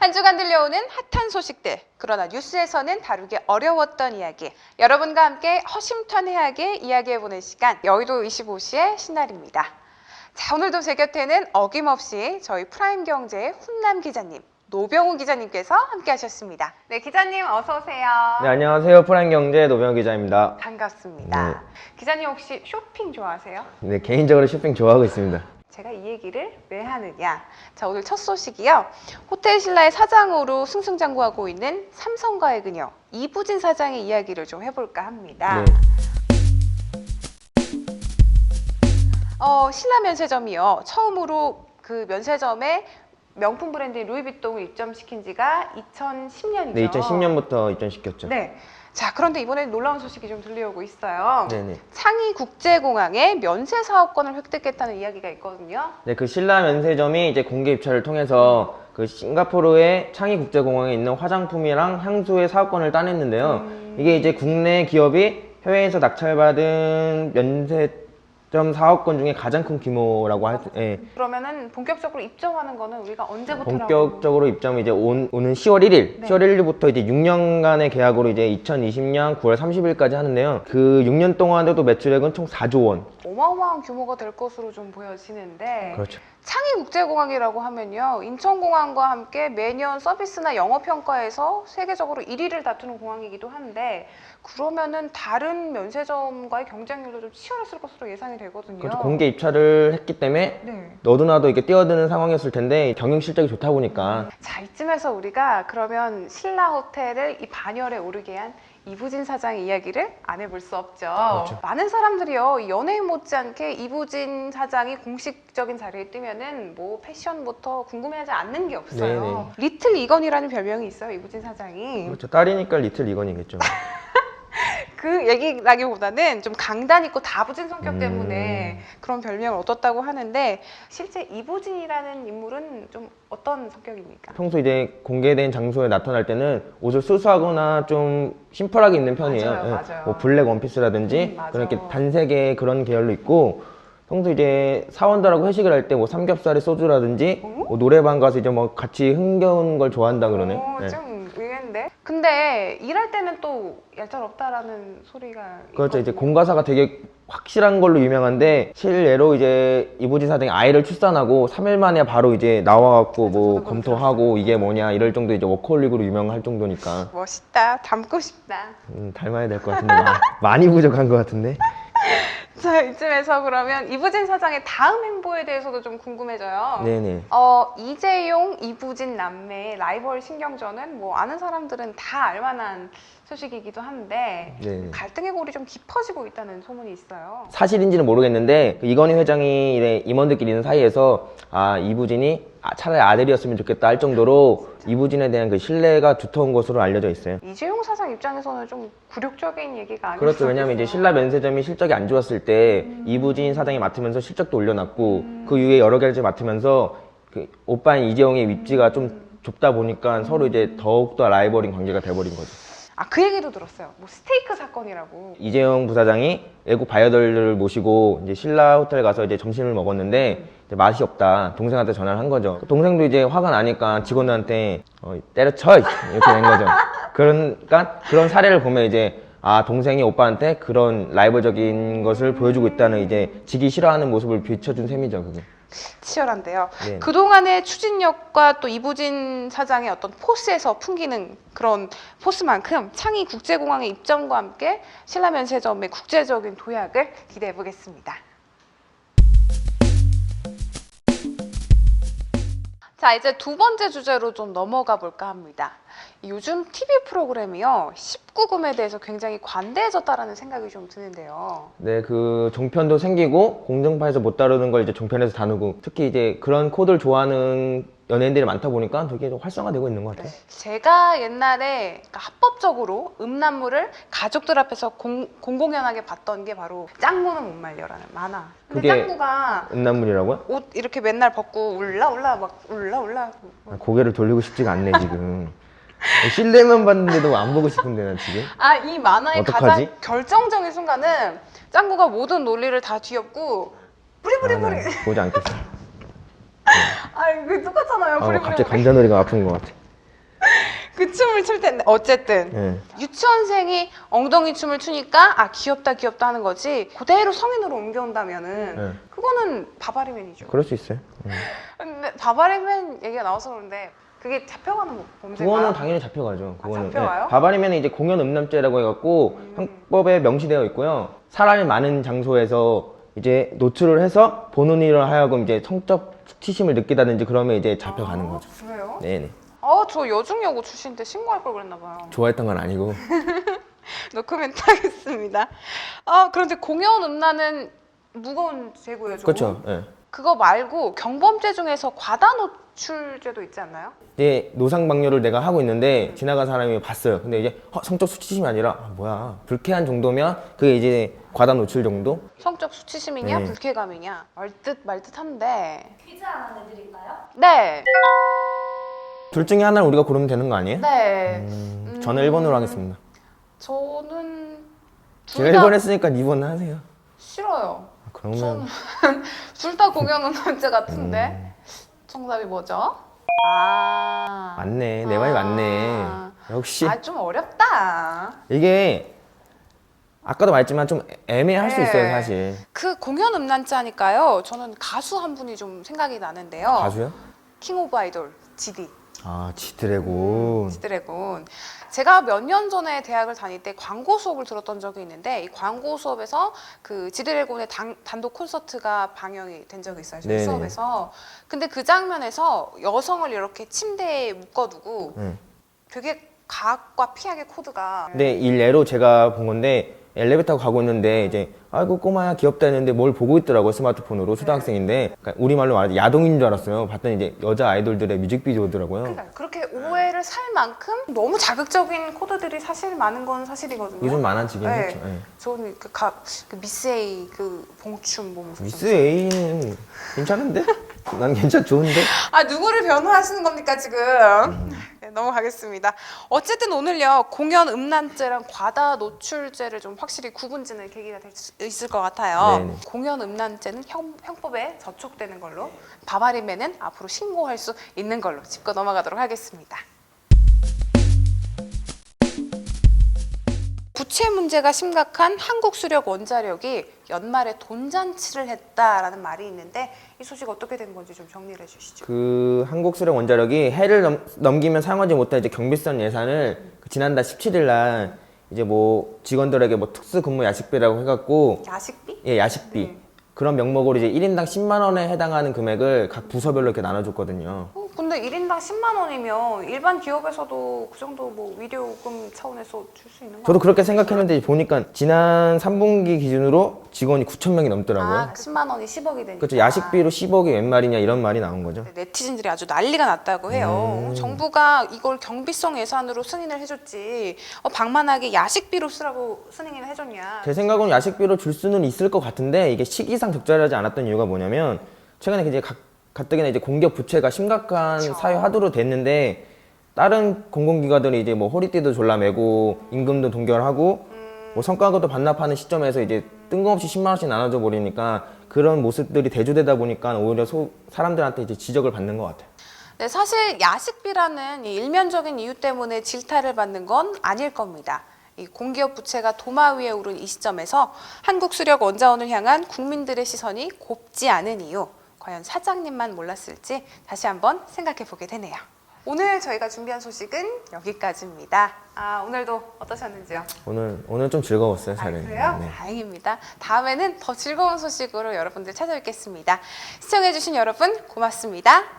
한 주간 들려오는 핫한 소식들, 그러나 뉴스에서는 다루기 어려웠던 이야기, 여러분과 함께 허심탄회하게 이야기해보는 시간, 여의도 25시의 신날입니다. 자, 오늘도 제 곁에는 어김없이 저희 프라임경제의 훈남 기자님, 노병우 기자님께서 함께 하셨습니다. 네, 기자님 어서 오세요. 네, 안녕하세요. 프라임경제 노병우 기자입니다. 반갑습니다. 네. 기자님 혹시 쇼핑 좋아하세요? 네, 개인적으로 쇼핑 좋아하고 있습니다. 제가 이 얘기를 왜 하느냐. 자, 오늘 첫 소식이요. 호텔 신라의 사장으로 승승장구하고 있는 삼성과의 그녀 이부진 사장의 이야기를 좀 해볼까 합니다. 네. 신라 면세점이요. 처음으로 그 면세점에 명품 브랜드인 루이비통을 입점시킨 지가 2010년이죠. 네, 2010년부터 입점시켰죠. 네. 자, 그런데 이번에 놀라운 소식이 좀 들려오고 있어요. 네네. 창의국제공항에 면세 사업권을 획득했다는 이야기가 있거든요. 네, 그 신라 면세점이 이제 공개 입찰을 통해서 그 싱가포르의 창의국제공항에 있는 화장품이랑 향수의 사업권을 따냈는데요. 이게 이제 국내 기업이 해외에서 낙찰받은 면세점 사업권 중에 가장 큰 규모라고 예. 그러면은 본격적으로 입점하는 거는 우리가 언제부터라고? 본격적으로 입점이 이제 오는 10월 1일, 네. 10월 1일부터 이제 6년간의 계약으로 이제 2020년 9월 30일까지 하는데요. 그 6년 동안에도 매출액은 총 4조 원. 어마어마한 규모가 될 것으로 좀 보여지는데. 그렇죠. 창의국제공항이라고 하면요, 인천공항과 함께 매년 서비스나 영업평가에서 세계적으로 1위를 다투는 공항이기도 한데, 그러면은 다른 면세점과의 경쟁률도 좀 치열했을 것으로 예상이 되거든요. 그렇죠. 공개 입찰을 했기 때문에 네. 너도나도 이렇게 뛰어드는 상황이었을 텐데 경영 실적이 좋다 보니까 자, 이쯤에서 우리가 그러면 신라 호텔을 이 반열에 오르게 한 이부진 사장의 이야기를 안 해볼 수 없죠. 그렇죠. 많은 사람들이요, 연예인 못지않게 이부진 사장이 공식적인 자리에 뜨면은 뭐 패션부터 궁금해하지 않는 게 없어요. 네네. 리틀 이건이라는 별명이 있어요, 이부진 사장이. 그렇죠. 딸이니까 리틀 이건이겠죠. 그 얘기라기보다는 좀 강단 있고 다부진 성격 때문에 그런 별명을 얻었다고 하는데, 실제 이부진이라는 인물은 좀 어떤 성격입니까? 평소 이제 공개된 장소에 나타날 때는 옷을 수수하거나 좀 심플하게 입는 편이에요. 맞아요, 예. 맞아요. 뭐 블랙 원피스라든지 맞아. 그렇게 단색의 그런 계열로 입고, 평소 이제 사원들하고 회식을 할 때 뭐 삼겹살에 소주라든지 뭐 노래방 가서 이제 뭐 같이 흥겨운 걸 좋아한다 그러네. 예. 좀 의외인데? 근데 일할 때는 또 얄짤없다라는 소리가 그렇죠. 이제 있거든요. 공과사가 되게 확실한 걸로 유명한데, 실례로 이제 이부진 사장이 아이를 출산하고 3일 만에 바로 이제 나와갖고 뭐 저도 검토하고 이게 뭐냐 이럴 정도 이제 워커홀릭으로 유명할 정도니까 멋있다. 닮고 싶다. 닮아야 될 것 같은데 많이 부족한 것 같은데. 자, 이쯤에서 그러면 이부진 사장의 다음 행보에 대해서도 좀 궁금해져요. 네네. 이재용, 이부진 남매의 라이벌 신경전은 뭐 아는 사람들은 다 알만한 소식이기도 한데, 네. 갈등의 골이 좀 깊어지고 있다는 소문이 있어요. 사실인지는 모르겠는데 그 이건희 회장이 이래 임원들끼리 있는 사이에서 이부진이 차라리 아들이었으면 좋겠다 할 정도로 이부진에 대한 그 신뢰가 두터운 것으로 알려져 있어요. 이재용 사장 입장에서는 좀 굴욕적인 얘기가 아닐 그렇죠. 수 왜냐면 이제 없겠어요. 신라 면세점이 실적이 안 좋았을 때 이부진 사장이 맡으면서 실적도 올려놨고, 그 이후에 여러 개를 맡으면서 그 오빠인 이재용의 입지가 좀 좁다 보니까 서로 이제 더욱더 라이벌인 관계가 돼버린 거죠. 그 얘기도 들었어요. 뭐 스테이크 사건이라고. 이재용 부사장이 외국 바이어들을 모시고 이제 신라 호텔 가서 이제 점심을 먹었는데 이제 맛이 없다. 동생한테 전화를 한 거죠. 동생도 이제 화가 나니까 직원들한테 때려쳐 이렇게 된 거죠. 그러니까 그런 사례를 보면 이제 동생이 오빠한테 그런 라이벌적인 것을 보여주고 있다는, 이제 지기 싫어하는 모습을 비춰준 셈이죠, 그게. 치열한데요. 네. 그동안의 추진력과 또 이부진 사장의 어떤 포스에서 풍기는 그런 포스만큼 창의국제공항의 입점과 함께 신라 면세점의 국제적인 도약을 기대해 보겠습니다. 자, 이제 두 번째 주제로 좀 넘어가 볼까 합니다. 요즘 TV 프로그램이요, 19금에 대해서 굉장히 관대해졌다라는 생각이 좀 드는데요. 네, 그 종편도 생기고 공중파에서 못 다루는 걸 이제 종편에서 다루고, 특히 이제 그런 코드를 좋아하는 연예인들이 많다 보니까 되게 좀 활성화되고 있는 것 같아요. 제가 옛날에 그러니까 합법적으로 음란물을 가족들 앞에서 공공연하게 봤던 게 바로 짱구는 못 말려라는 만화. 근데 그게 짱구가 음란물이라고요? 옷 이렇게 맨날 벗고 울라 고개를 돌리고 싶지가 않네 지금. 실내만 봤는데도 안 보고 싶은데 나 지금. 이 만화의 어떡하지? 가장 결정적인 순간은 짱구가 모든 논리를 다 뒤엎고 뿌리뿌리 나 보지 않겠어. 이거 똑같잖아요. 뿌리뿌리 갑자기 관자놀이가 아픈 것 같아. 그 춤을 출 텐데 어쨌든 네. 유치원생이 엉덩이 춤을 추니까 아 귀엽다 귀엽다 하는 거지 그대로 성인으로 옮겨온다면은 네. 그거는 바바리맨이죠. 그럴 수 있어요. 근데 바바리맨 얘기가 나와서 그런데 그게 잡혀가는 범죄인가요? 그거는 당연히 잡혀가죠. 그거는 잡혀가요? 바바리맨은 이제 공연 음란죄라고 해갖고 형법에 명시되어 있고요. 사람이 많은 장소에서 이제 노출을 해서 보는 이를 하여금 이제 성적 수치심을 느끼다든지 그러면 이제 잡혀가는 거죠. 그래요? 네네. 저 여중여고 출신인데 신고할 걸 그랬나 봐요. 좋아했던 건 아니고. 노코멘트 하겠습니다. 그런데 공연 음란은 무거운 죄고요, 좀. 그렇죠. 예. 그거 말고 경범죄 중에서 과다 노출죄도 있지 않나요? 이제 노상방뇨를 내가 하고 있는데 지나간 사람이 봤어요. 근데 이제 성적 수치심이 아니라 뭐야 불쾌한 정도면 그게 이제 과다 노출 정도? 성적 수치심이냐 네. 불쾌감이냐 말듯한데. 퀴즈 하나 내드릴까요? 네. 둘 중에 하나를 우리가 고르면 되는 거 아니에요? 네. 저는 1번으로 하겠습니다. 저는 제가 1번 했으니까 2번 하세요. 싫어요. 그러면 둘 다 공연 음란죄 같은데. 정답이 뭐죠? 맞네. 내 말이 맞네. 역시 좀 어렵다. 이게 아까도 말했지만 좀 애매할 수 네. 있어요, 사실. 그 공연 음란죄 하니까요. 저는 가수 한 분이 좀 생각이 나는데요. 가수요? 킹 오브 아이돌 GD. 아, 지드래곤. 지드래곤. 제가 몇 년 전에 대학을 다닐 때 광고 수업을 들었던 적이 있는데 이 광고 수업에서 그 지드래곤의 단독 콘서트가 방영이 된 적이 있어요. 저희 네네. 수업에서. 근데 그 장면에서 여성을 이렇게 침대에 묶어두고 네. 되게 가학과 피하게 코드가 근데 이 예로 제가 본 건데 엘리베이터 타고 가고 있는데 이제 아이고 꼬마야 귀엽다 했는데 뭘 보고 있더라고요 스마트폰으로 초등학생인데 그러니까 우리말로 말하면 야동인 줄 알았어요. 봤더니 이제 여자 아이돌들의 뮤직비디오더라고요. 그러니까 그렇게 오해를 살 만큼 너무 자극적인 코드들이 사실 많은 건 사실이거든요. 요즘 많아지긴 네. 했죠. 예. 저는 그 미스 A 그 봉춤 보면서 미스 A는 괜찮은데? 난 좋은데? 누구를 변호하시는 겁니까 지금? 네, 넘어가겠습니다. 어쨌든 오늘요 공연 음란죄랑 과다 노출죄를 좀 확실히 구분짓는 계기가 될 수 있을 것 같아요. 네네. 공연 음란죄는 형법에 저촉되는 걸로, 바바리맨은 앞으로 신고할 수 있는 걸로 짚고 넘어가도록 하겠습니다. 부채 문제가 심각한 한국수력 원자력이 연말에 돈잔치를 했다라는 말이 있는데 이 소식 어떻게 된 건지 좀 정리를 해주시죠. 그 한국수력 원자력이 해를 넘기면 사용하지 못한 이제 경비선 예산을 그 지난달 17일 날 이제 뭐 직원들에게 뭐 특수 근무 야식비라고 해갖고 야식비? 예 야식비 그런 명목으로 이제 1인당 10만 원에 해당하는 금액을 각 부서별로 이렇게 나눠줬거든요. 근데 1인당 10만 원이면 일반 기업에서도 그 정도 뭐 위로금 차원에서 줄 수 있는 거 저도 그렇게 생각했는데 보니까 지난 3분기 기준으로 직원이 9천 명이 넘더라고요. 10만 원이 10억이 되니까. 그렇죠. 야식비로 10억이 웬 말이냐 이런 말이 나온 거죠. 네티즌들이 아주 난리가 났다고 해요. 정부가 이걸 경비성 예산으로 승인을 해줬지 방만하게 야식비로 쓰라고 승인을 해줬냐. 제 생각은 야식비로 줄 수는 있을 것 같은데 이게 시기상 적절하지 않았던 이유가 뭐냐면 최근에 이제 가뜩이나 이제 공기업 부채가 심각한 사회 화두로 됐는데 다른 공공기관들이 이제 뭐 허리띠도 졸라매고 임금도 동결하고 뭐 성과급도 반납하는 시점에서 이제 뜬금없이 10만 원씩 나눠줘 버리니까 그런 모습들이 대조되다 보니까 오히려 사람들한테 이제 지적을 받는 것 같아요. 네, 사실 야식비라는 이 일면적인 이유 때문에 질타를 받는 건 아닐 겁니다. 이 공기업 부채가 도마 위에 오른 이 시점에서 한국수력 원자원을 향한 국민들의 시선이 곱지 않은 이유, 과연 사장님만 몰랐을지 다시 한번 생각해 보게 되네요. 오늘 저희가 준비한 소식은 여기까지입니다. 오늘도 어떠셨는지요? 오늘 좀 즐거웠어요, 촬영이. 그래요? 네. 다행입니다. 다음에는 더 즐거운 소식으로 여러분들 찾아뵙겠습니다. 시청해주신 여러분 고맙습니다.